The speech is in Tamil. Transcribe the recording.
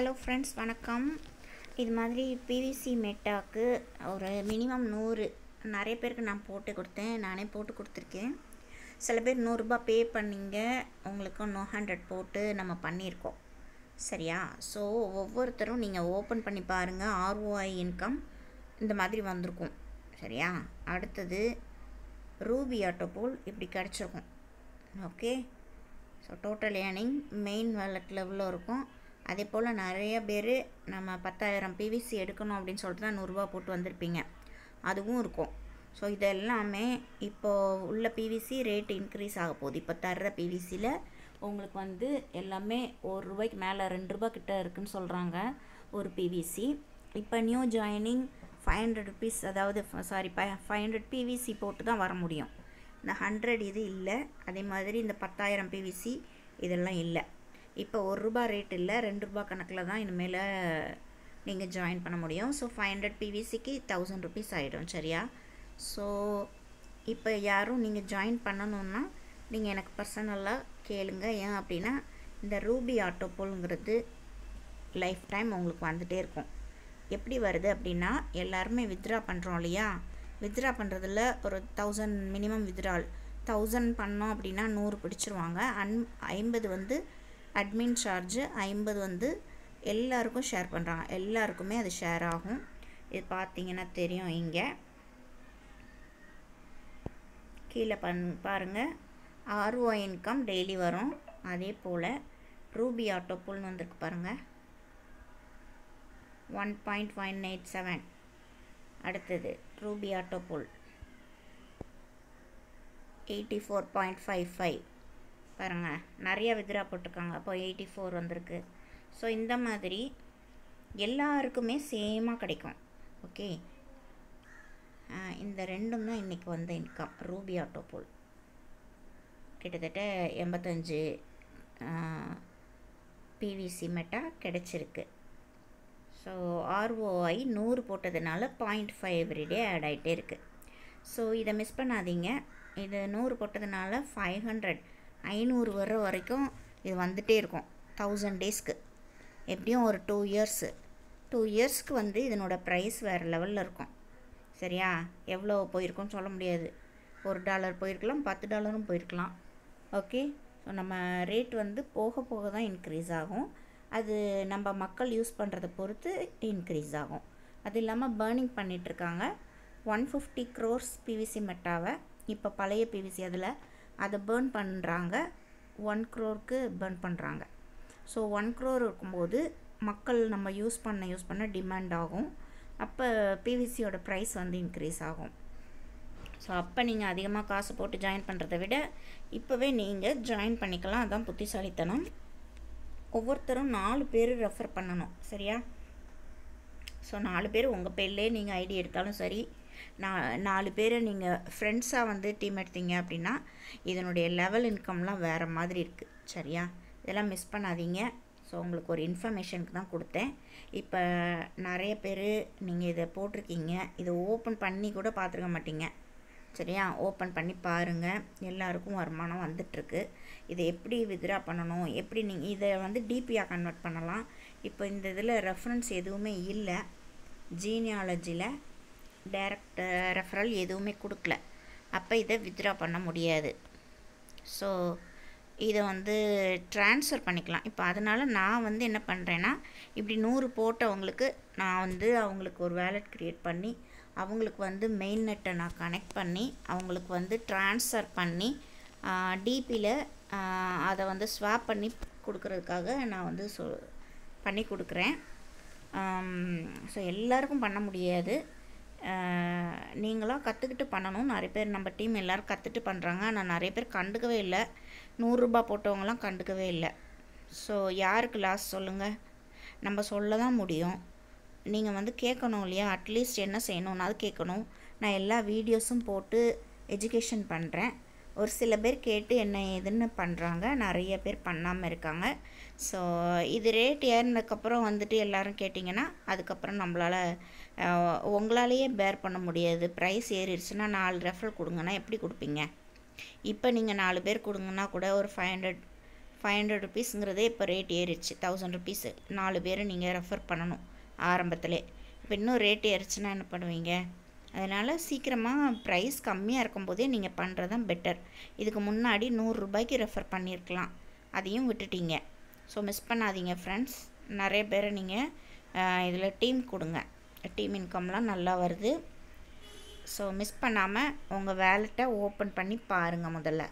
ஹலோ ஃப்ரெண்ட்ஸ், வணக்கம். இது மாதிரி பிவிசி மெட்டாக்கு ஒரு மினிமம் 100 நிறைய பேருக்கு நான் போட்டு கொடுத்தேன். நானே போட்டு கொடுத்துருக்கேன். சில பேர் 100 ரூபாய் பே பண்ணிங்க, உங்களுக்கு 100 போட்டு நம்ம பண்ணியிருக்கோம். சரியா? ஸோ ஒவ்வொருத்தரும் நீங்கள் ஓப்பன் பண்ணி பாருங்கள். ROI இன்கம் இந்த மாதிரி வந்திருக்கும். சரியா? அடுத்தது ரூபி ஆட்டோபோல் இப்படி கிடச்சிருக்கும். Okay. So total earning main wallet லெவலில் இருக்கும். அதே போல் நிறைய பேர் நம்ம 10,000 பிவிசி எடுக்கணும் அப்படின்னு சொல்லிட்டு தான் 100 ரூபா போட்டு வந்திருப்பீங்க. அதுவும் இருக்கும். ஸோ இதெல்லாமே இப்போது உள்ள பிவிசி ரேட் இன்க்ரீஸ் ஆக போகுது. இப்போ தர்ற பிவிசியில் உங்களுக்கு வந்து எல்லாமே ₹1 மேலே ₹2 கிட்ட இருக்குதுன்னு சொல்கிறாங்க ஒரு பிவிசி. இப்போ நியூ ஜாயினிங் ₹500, அதாவது 500 பிவிசி போட்டு தான் வர முடியும். இந்த 100 இது இல்லை. அதே மாதிரி இந்த 10,000 பிவிசி இதெல்லாம் இல்லை. இப்போ ₹1 ரேட் இல்லை, ₹2 கணக்கில் தான் இனிமேல் நீங்கள் ஜாயின் பண்ண முடியும். ஸோ 500 பிவிசிக்கு ₹1000 ஆகிடும். சரியா? ஸோ இப்போ யாரும் நீங்கள் ஜாயின் பண்ணணுன்னா நீங்கள் எனக்கு பர்சனலாக கேளுங்க. ஏன் அப்படின்னா இந்த ரூபி ஆட்டோபோலுங்கிறது லைஃப் டைம் உங்களுக்கு வந்துகிட்டே இருக்கும். எப்படி வருது அப்படின்னா, எல்லாருமே வித்ட்ரா பண்ணுறோம் இல்லையா? வித்ட்ரா பண்ணுறதுல ஒரு 1000 மினிமம் வித்ட்ரால் 1000 பண்ணோம் அப்படின்னா 100 பிடிச்சிருவாங்க. 50 வந்து அட்மின் சார்ஜு, 50 வந்து எல்லாருக்கும் ஷேர் பண்ணுறாங்க. எல்லாருக்குமே அது ஷேர் ஆகும். இது பார்த்தீங்கன்னா தெரியும். இங்கே கீழே பாருங்கள், ROI இன்கம் டெய்லி வரும். அதே போல் ரூபி ஆட்டோபோல்னு வந்திருக்கு பாருங்கள், 1.187. அடுத்தது ரூபி ஆட்டோபோல் 84.55. பாருங்கள், நிறைய வித்ரா போட்டிருக்காங்க. அப்போ 84 வந்திருக்கு. ஸோ இந்த மாதிரி எல்லாருக்குமே சேமாக கிடைக்கும். ஓகே. இந்த ரெண்டும் தான் இன்றைக்கி வந்த இன்கம். ரூபி ஆட்டோபோல் கிட்டத்தட்ட 85 பிவிசி மெட்டா கிடச்சிருக்கு. ஸோ ROI 100 போட்டதுனால 0.5 எவ்ரிடே ஆட் ஆகிட்டே இருக்குது. ஸோ இதை மிஸ் பண்ணாதீங்க. இது 100 போட்டதுனால 500 வர்ற வரைக்கும் இது வந்துகிட்டே இருக்கும். 1000 டேஸ்க்கு எப்படியும் ஒரு 2 இயர்ஸ்க்கு வந்து இதனோட ப்ரைஸ் வேறு லெவலில் இருக்கும். சரியா? எவ்வளோ போயிருக்கும்னு சொல்ல முடியாது. $1 போயிருக்கலாம், $10 போயிருக்கலாம். ஓகே. ஸோ நம்ம ரேட் வந்து போக போக தான் இன்க்ரீஸ் ஆகும். அது நம்ம மக்கள் யூஸ் பண்ணுறதை பொறுத்து இன்க்ரீஸ் ஆகும். அது இல்லாமல் பர்னிங் பண்ணிகிட்ருக்காங்க. 150 crores பிவிசி மெட்டாவை இப்போ பழைய பிவிசி அதை பேர்ன் பண்ணுறாங்க. 1 crore பேர்ன் பண்ணுறாங்க. ஸோ 1 crore இருக்கும்போது மக்கள் நம்ம யூஸ் பண்ண டிமாண்ட் ஆகும். அப்போ பிவிசியோட ப்ரைஸ் வந்து இன்க்ரீஸ் ஆகும். ஸோ அப்போ நீங்கள் அதிகமாக காசு போட்டு ஜாயின் பண்ணுறதை விட இப்போவே நீங்கள் ஜாயின் பண்ணிக்கலாம். அதுதான் புத்திசாலித்தனம். ஒவ்வொருத்தரும் 4 பேர் ரெஃபர் பண்ணணும். சரியா? ஸோ 4 பேர் உங்கள் பேர்லேயே நீங்கள் ஐடி எடுத்தாலும் சரி, 4 பேரை நீங்கள் ஃப்ரெண்ட்ஸாக வந்து டீம் எடுத்தீங்க அப்படின்னா இதனுடைய லெவல் இன்கம்லாம் வேறு மாதிரி இருக்குது. சரியா? இதெல்லாம் மிஸ் பண்ணாதீங்க. ஸோ உங்களுக்கு ஒரு இன்ஃபர்மேஷனுக்கு தான் கொடுத்தேன். இப்போ நிறைய பேர் நீங்கள் இதை போட்டிருக்கீங்க, இதை ஓப்பன் பண்ணி கூட பார்த்துருக்க மாட்டீங்க. சரியா? ஓப்பன் பண்ணி பாருங்கள். எல்லாருக்கும் வருமானம் வந்துட்டுருக்கு. இதை எப்படி வித்ட்ரா பண்ணணும், எப்படி நீங்கள் இதை வந்து டிபியாக கன்வெர்ட் பண்ணலாம். இப்போ இந்த இதில் ரெஃபரன்ஸ் எதுவுமே இல்லை. ஜீனியாலஜியில் டைரக்ட் ரெஃபரல் எதுவுமே கொடுக்கல. அப்போ இதை வித்ட்ரா பண்ண முடியாது. ஸோ இதை வந்து ட்ரான்ஸ்ஃபர் பண்ணிக்கலாம். இப்போ அதனால் நான் வந்து என்ன பண்ணுறேன்னா, இப்படி 100 போட்டவங்களுக்கு நான் வந்து அவங்களுக்கு ஒரு வேலெட் க்ரியேட் பண்ணி அவங்களுக்கு வந்து மெயின் நெட்டை நான் கனெக்ட் பண்ணி அவங்களுக்கு வந்து ட்ரான்ஸ்ஃபர் பண்ணி டிபியில் அதை வந்து ஸ்வாப் பண்ணி கொடுக்குறதுக்காக நான் வந்து பண்ணி கொடுக்குறேன். ஸோ எல்லாருக்கும் பண்ண முடியாது. நீங்களாம் கற்றுக்கிட்டு பண்ணணும். நிறைய பேர் நம்ம டீம் எல்லோரும் கற்றுட்டு பண்ணுறாங்க. ஆனால் நிறைய பேர் கண்டுக்கவே இல்லை. ₹100 போட்டவங்களாம் கண்டுக்கவே இல்லை. ஸோ யாருக்கு லாஸ் சொல்லுங்கள்? நம்ம சொல்ல தான் முடியும். நீங்கள் வந்து கேட்கணும் இல்லையா? அட்லீஸ்ட் என்ன செய்யணும்னா அது கேட்கணும். நான் எல்லா வீடியோஸும் போட்டு எஜுகேஷன் பண்ணுறேன். ஒரு சில பேர் கேட்டு என்ன ஏதுன்னு பண்ணுறாங்க, நிறைய பேர் பண்ணாமல் இருக்காங்க. ஸோ இது ரேட் ஏறினதுக்கப்புறம் வந்துட்டு எல்லோரும் கேட்டிங்கன்னா அதுக்கப்புறம் நம்மளால் உங்களாலேயே பேர் பண்ண முடியாது. ப்ரைஸ் ஏறிடுச்சுன்னா 4 ரெஃபரல் கொடுங்கன்னா எப்படி கொடுப்பீங்க? இப்போ நீங்கள் 4 பேர் கொடுங்கன்னா கூட ஒரு 500 ருபீஸுங்கிறதே இப்போ ரேட் ஏறிடுச்சு. 1000 ருபீஸு 4 பேர் நீங்கள் ரெஃபர் பண்ணணும் ஆரம்பத்திலே. இப்போ இன்னும் ரேட் ஏறிச்சுன்னா என்ன பண்ணுவீங்க? அதனால் சீக்கிரமாக ப்ரைஸ் கம்மியாக இருக்கும்போதே நீங்கள் பண்ணுறது தான் பெட்டர். இதுக்கு முன்னாடி 100 ரூபாய்க்கு ரெஃபர் பண்ணியிருக்கலாம், அதையும் விட்டுட்டீங்க. ஸோ மிஸ் பண்ணாதீங்க ஃப்ரெண்ட்ஸ். நிறைய பேரை நீங்கள் இதில் டீம் கொடுங்க. டீம் இன்கம்லாம் நல்லா வருது. ஸோ மிஸ் பண்ணாமல் உங்கள் வேலெட்டை ஓப்பன் பண்ணி பாருங்கள் முதல்ல.